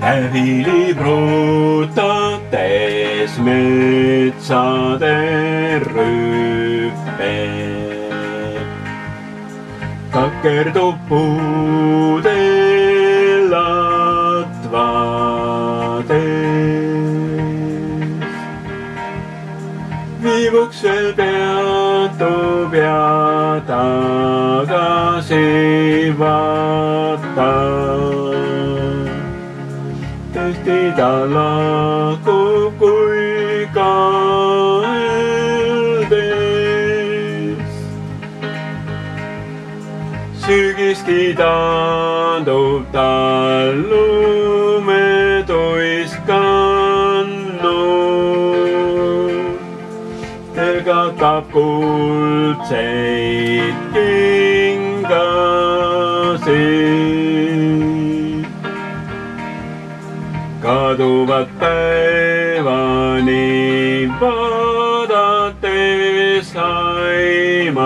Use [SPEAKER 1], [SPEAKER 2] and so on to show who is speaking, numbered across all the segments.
[SPEAKER 1] Tähili brutates metsade rüpped. Takerdub puude latvades. Viivuks veel peatub ja tagasi vaatab. Tõesti ta lahkub kui kaeldes. Sügiski taandub tal lumetuiskannud. Telgatab kuldseid kingasid. Kaduvad päevani vaadates aiman.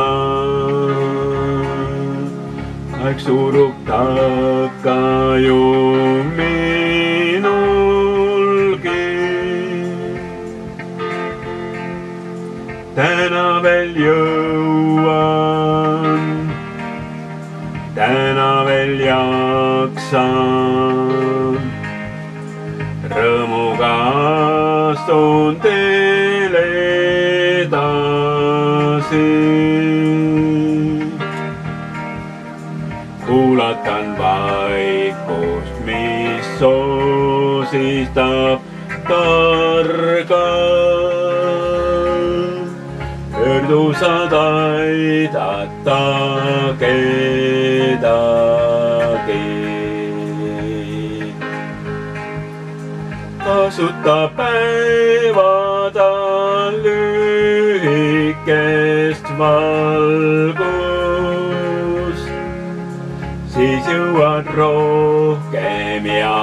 [SPEAKER 1] Aeg surub takka ju minulgi. Täna veel jõuan, täna veel jaksan. Rõõmuga astun teele edasi. Kuulatan vaikust, mis soosistab targalt. Pöördu saad aidata kedagi. Kasuta päevada lühikest valgust, siis jõuad rohkem ja